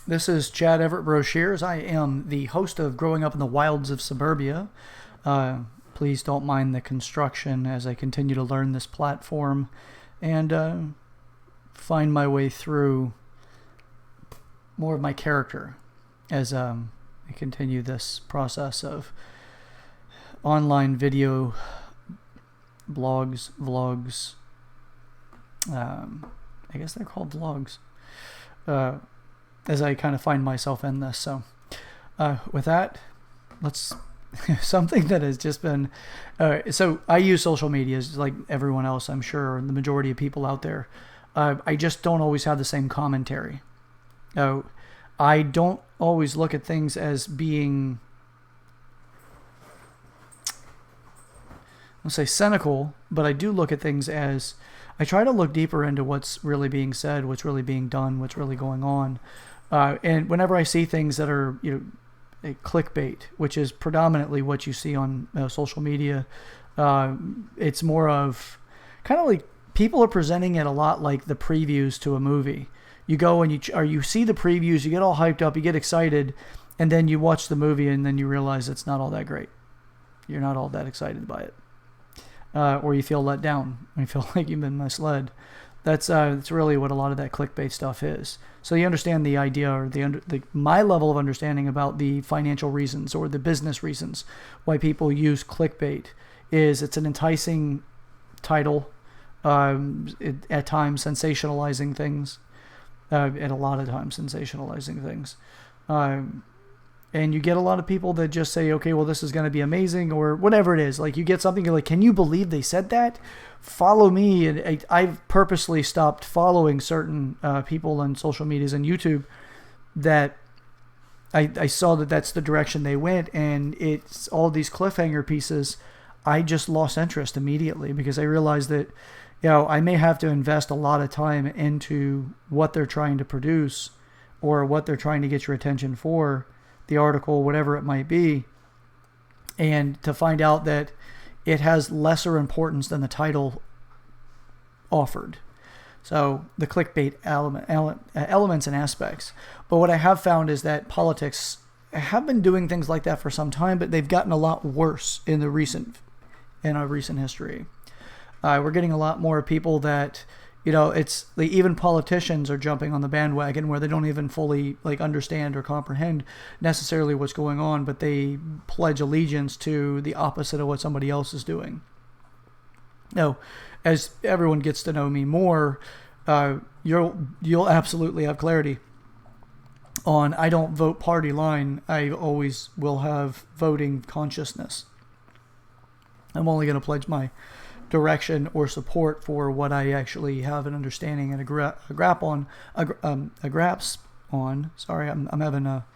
This is Chad Everett Brochures. I am the host of Growing Up in the Wilds of Suburbia. Please don't mind the construction as I continue to learn this platform and find my way through more of my character as I continue this process of online video blogs, vlogs. I guess they're called vlogs. As I kind of find myself in this. So with that, let's something that has just been so I use social media like everyone else, I'm sure, and the majority of people out there. I just don't always have the same commentary. I don't always look at things as being, I'll say cynical, but I do look at things as I try to look deeper into what's really being said, what's really being done, what's really going on. And whenever I see things that are, a clickbait, which is predominantly what you see on social media, it's more of kind of like people are presenting it a lot like the previews to a movie. You go and you see the previews, you get all hyped up, you get excited, and then you watch the movie and then you realize it's not all that great. You're not all that excited by it. Or you feel let down. You feel like you've been misled. That's really what a lot of that clickbait stuff is. So you understand the idea, or my level of understanding about the financial reasons or the business reasons why people use clickbait is it's an enticing title, at times sensationalizing things, and a lot of times sensationalizing things. And you get a lot of people that just say, okay, well, this is going to be amazing, or whatever it is. Like, you get something, you're like, can you believe they said that? Follow me. And I've purposely stopped following certain people on social medias and YouTube that I saw that that's the direction they went. And it's all these cliffhanger pieces. I just lost interest immediately because I realized that, I may have to invest a lot of time into what they're trying to produce or what they're trying to get your attention for, the article, whatever it might be, and to find out that it has lesser importance than the title offered. So the clickbait elements and aspects. But what I have found is that politics have been doing things like that for some time, but they've gotten a lot worse in our recent history. We're getting a lot more people that, it's like even politicians are jumping on the bandwagon where they don't even fully understand or comprehend necessarily what's going on, but they pledge allegiance to the opposite of what somebody else is doing. Now, as everyone gets to know me more, you'll absolutely have clarity on I don't vote party line. I always will have voting consciousness. I'm only going to pledge my direction or support for what I actually have an understanding and a grasp on. Sorry, I'm having a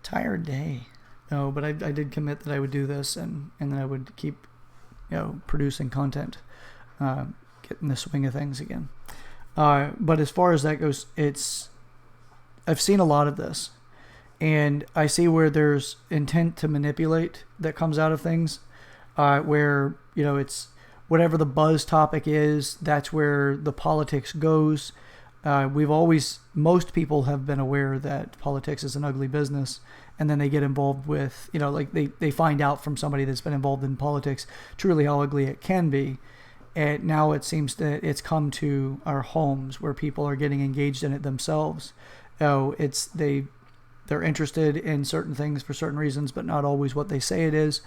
tired day. No, but I did commit that I would do this and then I would keep, producing content, getting the swing of things again. But as far as that goes, I've seen a lot of this, and I see where there's intent to manipulate that comes out of things. Where, it's whatever the buzz topic is, that's where the politics goes. Most people have been aware that politics is an ugly business, and then they get involved with, they find out from somebody that's been involved in politics truly how ugly it can be. And now it seems that it's come to our homes where people are getting engaged in it themselves. They're interested in certain things for certain reasons, but not always what they say it is.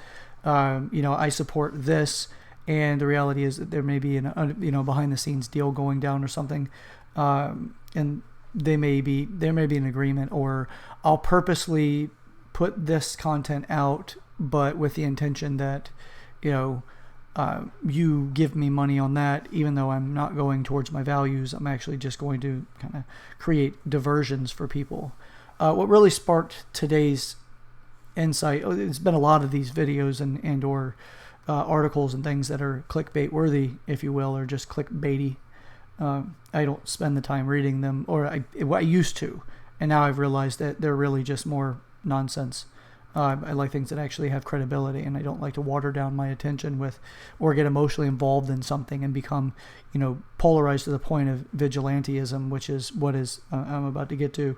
I support this, and the reality is that there may be an behind the scenes deal going down or something, and there may be an agreement, or I'll purposely put this content out, but with the intention that you give me money on that, even though I'm not going towards my values. I'm actually just going to kind of create diversions for people. What really sparked today's insight, it's been a lot of these videos and or articles and things that are clickbait worthy, if you will, or just clickbaity. I don't spend the time reading them, or I used to, and now I've realized that they're really just more nonsense I like things that actually have credibility, and I don't like to water down my attention with or get emotionally involved in something and become, polarized to the point of vigilanteism, which is what I'm about to get to.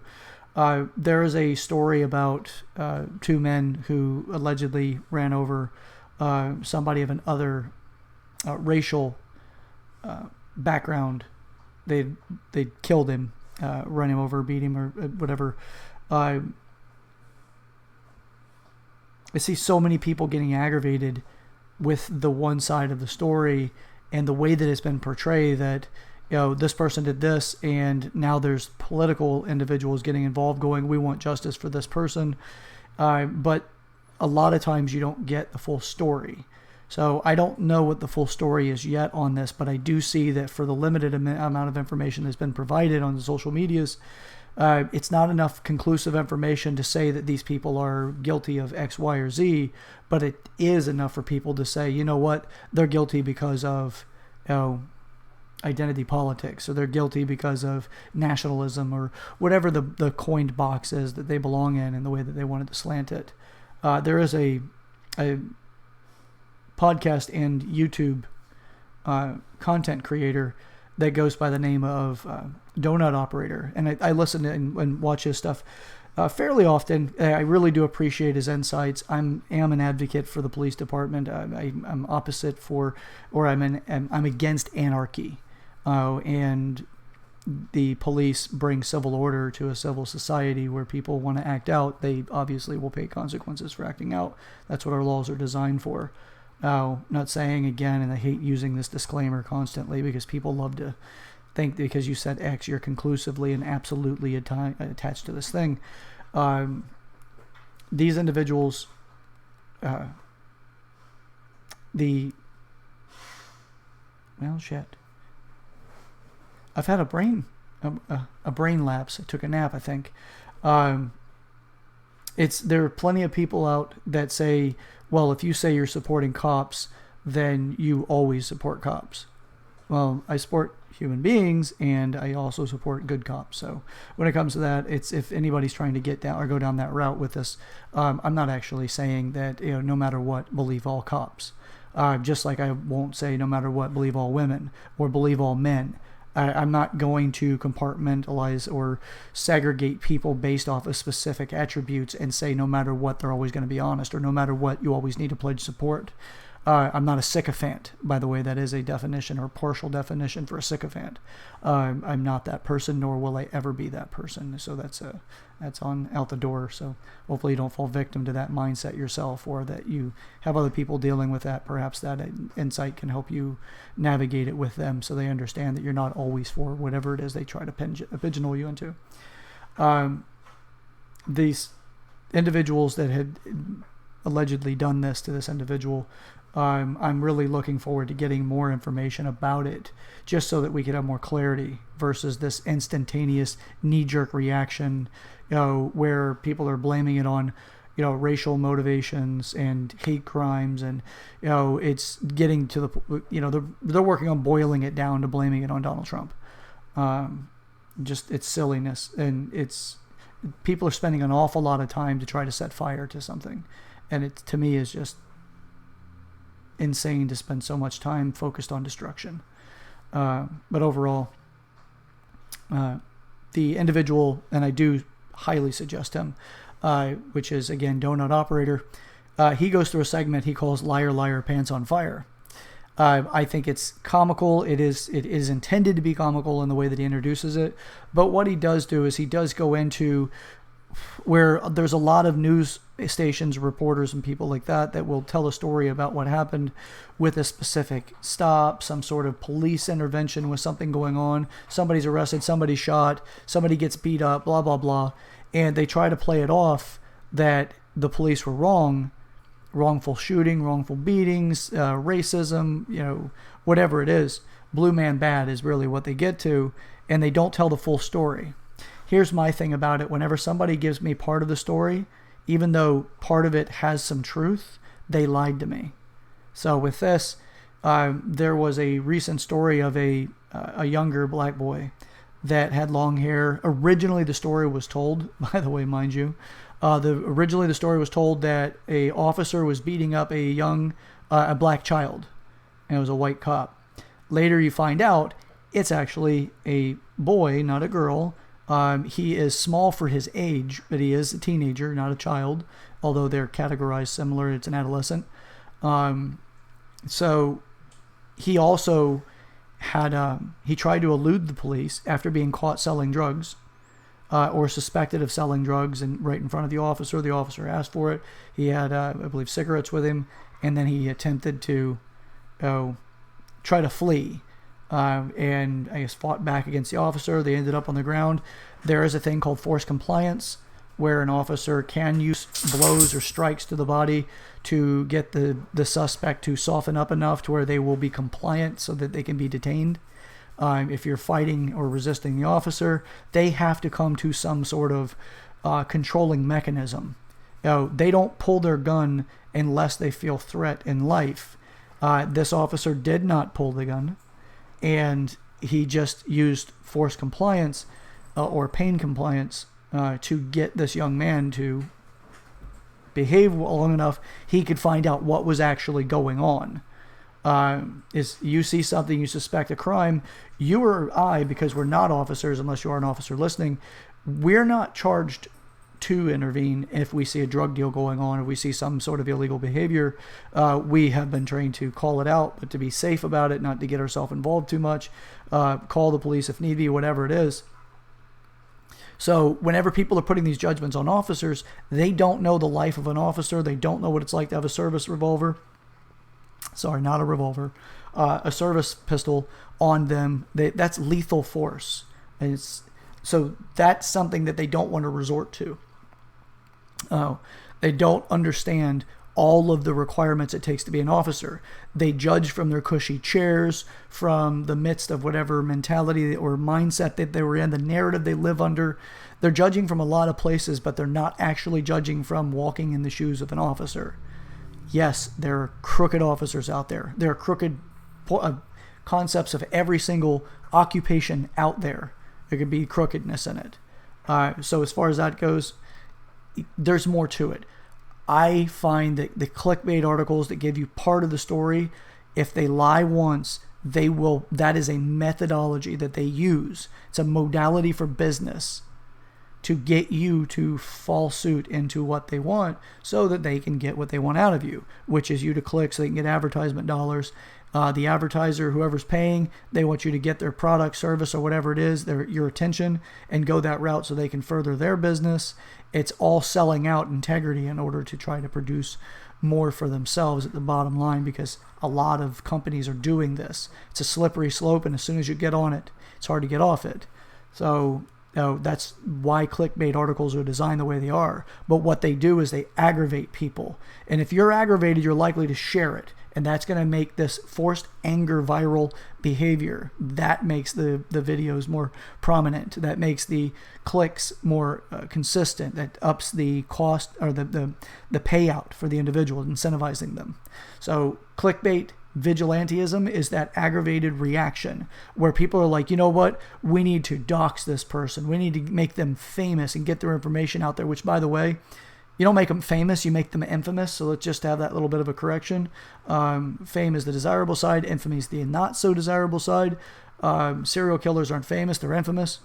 There is a story about two men who allegedly ran over somebody of another racial background. They killed him, run him over, beat him, or whatever. I see so many people getting aggravated with the one side of the story and the way that it's been portrayed, that this person did this, and now there's political individuals getting involved going, we want justice for this person. But a lot of times you don't get the full story. So I don't know what the full story is yet on this, but I do see that for the limited amount of information that's been provided on the social medias, it's not enough conclusive information to say that these people are guilty of X, Y, or Z, but it is enough for people to say, you know what, they're guilty because of identity politics, or they're guilty because of nationalism, or whatever the coined box is that they belong in and the way that they wanted to slant it. There is a podcast and YouTube content creator that goes by the name of Donut Operator, and I listen to and watch his stuff fairly often. I really do appreciate his insights. am an advocate for the police department. I'm opposite for, or I'm against anarchy, and the police bring civil order to a civil society where people want to act out. They obviously will pay consequences for acting out. That's what our laws are designed for. Not saying, again, and I hate using this disclaimer constantly because people love to think because you said X, you're conclusively and absolutely attached to this thing. These individuals, well, shit. I've had a brain lapse. I took a nap, I think. There are plenty of people out that say, well, if you say you're supporting cops, then you always support cops. Well, I support human beings, and I also support good cops. So when it comes to that, it's, if anybody's trying to get down or go down that route with this, I'm not actually saying that, no matter what, believe all cops. Just like I won't say no matter what, believe all women or believe all men. I'm not going to compartmentalize or segregate people based off of specific attributes and say no matter what, they're always going to be honest, or no matter what, you always need to pledge support. I'm not a sycophant, by the way. That is a definition or partial definition for a sycophant. I'm not that person, nor will I ever be that person. So that's on out the door. So hopefully you don't fall victim to that mindset yourself, or that you have other people dealing with that. Perhaps that insight can help you navigate it with them, so they understand that you're not always for whatever it is they try to pigeonhole you into. These individuals that had allegedly done this to this individual, I'm really looking forward to getting more information about it, just so that we could have more clarity versus this instantaneous knee-jerk reaction, where people are blaming it on, racial motivations and hate crimes, and it's getting to the, they're working on boiling it down to blaming it on Donald Trump. Just it's silliness, and people are spending an awful lot of time to try to set fire to something, and it, to me, is just insane to spend so much time focused on destruction. But overall, the individual, and I do highly suggest him, which is, again, Donut Operator, he goes through a segment he calls Liar, Liar, Pants on Fire. I think it's comical. It is intended to be comical in the way that he introduces it. But what he does do is he does go into where there's a lot of news stations, reporters, and people like that will tell a story about what happened with a specific stop, some sort of police intervention with something going on. Somebody's arrested, somebody's shot, somebody gets beat up, blah, blah, blah. And they try to play it off that the police were wrong. Wrongful shooting, wrongful beatings, racism, whatever it is. Blue man bad is really what they get to, and they don't tell the full story. Here's my thing about it. Whenever somebody gives me part of the story, even though part of it has some truth, they lied to me. So with this, there was a recent story of a younger black boy that had long hair. Originally, the story was told, by the way, mind you, Originally the story was told that a officer was beating up a black child, and it was a white cop. Later you find out it's actually a boy, not a girl. He is small for his age, but he is a teenager, not a child, although they're categorized similar. It's an adolescent. So he also he tried to elude the police after being caught selling drugs, or suspected of selling drugs, and right in front of the officer. The officer asked for it. He had, I believe, cigarettes with him, and then he attempted to try to flee. And I guess fought back against the officer. They ended up on the ground. There is a thing called forced compliance, where an officer can use blows or strikes to the body to get the suspect to soften up enough to where they will be compliant so that they can be detained. If you're fighting or resisting the officer, they have to come to some sort of controlling mechanism. They don't pull their gun unless they feel threat in life. This officer did not pull the gun, and he just used forced compliance or pain compliance to get this young man to behave long enough he could find out what was actually going on. Is you see something, you suspect a crime, you or I, because we're not officers, unless you are an officer listening, we're not charged to intervene if we see a drug deal going on, or we see some sort of illegal behavior. We have been trained to call it out, but to be safe about it, not to get ourselves involved too much, call the police if need be, whatever it is. So whenever people are putting these judgments on officers, they don't know the life of an officer. They don't know what it's like to have a service revolver. Sorry, not a revolver. A service pistol on them. That's lethal force. And so that's something that they don't want to resort to. They don't understand all of the requirements it takes to be an officer. They judge from their cushy chairs, from the midst of whatever mentality or mindset that they were in, the narrative they live under. They're judging from a lot of places, but they're not actually judging from walking in the shoes of an officer. Yes, there are crooked officers out there. There are crooked concepts of every single occupation out there. There could be crookedness in it. So as far as that goes, there's more to it. I find that the clickbait articles that give you part of the story, if they lie once, that is a methodology that they use. It's a modality for business to get you to fall suit into what they want so that they can get what they want out of you, which is you to click so they can get advertisement dollars. The advertiser, whoever's paying, they want you to get their product, service, or whatever it is, your attention, and go that route so they can further their business. It's all selling out integrity in order to try to produce more for themselves at the bottom line, because a lot of companies are doing this. It's a slippery slope, and as soon as you get on it, it's hard to get off it. So that's why clickbait articles are designed the way they are. But what they do is they aggravate people. And if you're aggravated, you're likely to share it. And that's going to make this forced anger viral behavior. That makes the videos more prominent. That makes the clicks more consistent. That ups the cost or the payout for the individual, incentivizing them. So clickbait vigilantism is that aggravated reaction where people are like, you know what? We need to dox this person. We need to make them famous and get their information out there, which, by the way, you don't make them famous, you make them infamous. So let's just have that little bit of a correction. Fame is the desirable side. Infamy is the not so desirable side. Serial killers aren't famous, they're infamous.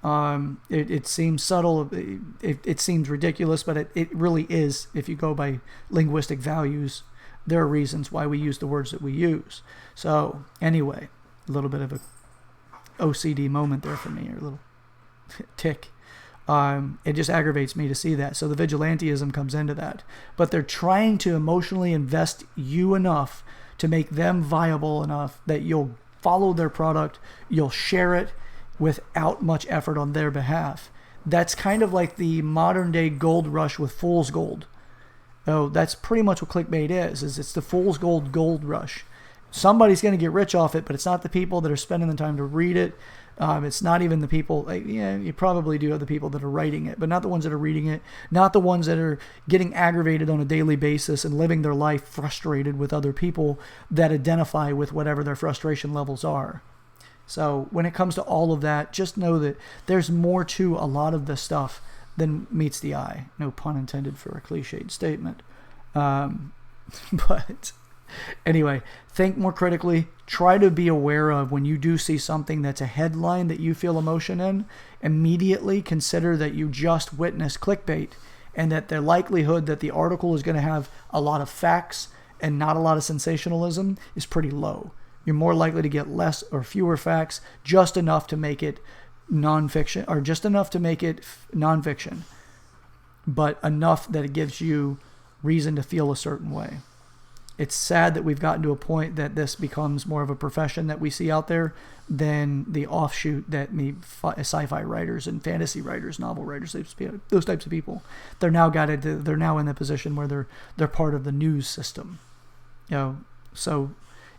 It seems subtle. It seems ridiculous, but it really is. If you go by linguistic values, there are reasons why we use the words that we use. So anyway, a little bit of a OCD moment there for me, or a little tick. It just aggravates me to see that. So the vigilantism comes into that. But they're trying to emotionally invest you enough to make them viable enough that you'll follow their product, you'll share it without much effort on their behalf. That's kind of like the modern day gold rush with fool's gold. Oh, that's pretty much what clickbait is it's the fool's gold rush. Somebody's going to get rich off it, but it's not the people that are spending the time to read it. It's not even the people, you probably do have the people that are writing it, but not the ones that are reading it, not the ones that are getting aggravated on a daily basis and living their life frustrated with other people that identify with whatever their frustration levels are. So when it comes to all of that, just know that there's more to a lot of the stuff than meets the eye. No pun intended for a cliched statement. But anyway, think more critically. Try to be aware of when you do see something that's a headline that you feel emotion in, immediately consider that you just witnessed clickbait, and that the likelihood that the article is going to have a lot of facts and not a lot of sensationalism is pretty low. You're more likely to get less or fewer facts, just enough to make it nonfiction, or just enough to make it nonfiction, but enough that it gives you reason to feel a certain way. It's sad that we've gotten to a point that this becomes more of a profession that we see out there than the offshoot that sci-fi writers and fantasy writers, novel writers, those types of people. They're now in the position where they're part of the news system. So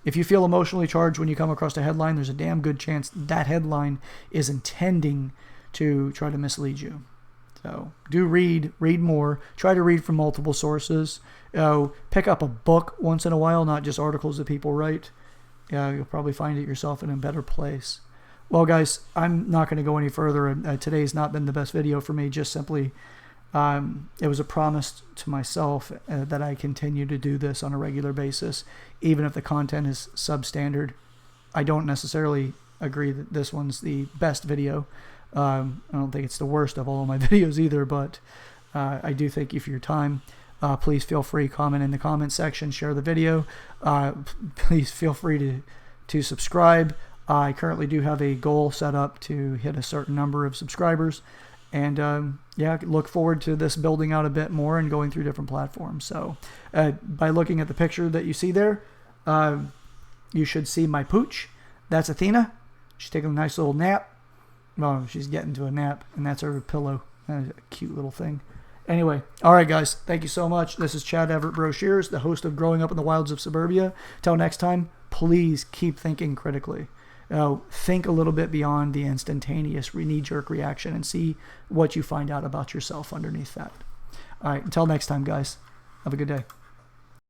if you feel emotionally charged when you come across a headline, there's a damn good chance that headline is intending to try to mislead you. So do read more. Try to read from multiple sources. Pick up a book once in a while, not just articles that people write. You'll probably find it yourself in a better place. Well, guys, I'm not going to go any further. Today's not been the best video for me. Just simply, it was a promise to myself that I continue to do this on a regular basis, even if the content is substandard. I don't necessarily agree that this one's the best video. I don't think it's the worst of all of my videos either, but I do thank you for your time. Please feel free to comment in the comment section, share the video. Please feel free to subscribe. I currently do have a goal set up to hit a certain number of subscribers, and look forward to this building out a bit more and going through different platforms. So by looking at the picture that you see there, you should see my pooch. That's Athena. She's taking a nice little nap. Well, she's getting to a nap, and that's her pillow. That's a cute little thing. Anyway, all right, guys. Thank you so much. This is Chad Everett Brochures, the host of Growing Up in the Wilds of Suburbia. Till next time, please keep thinking critically. Think a little bit beyond the instantaneous knee-jerk reaction and see what you find out about yourself underneath that. All right, until next time, guys. Have a good day.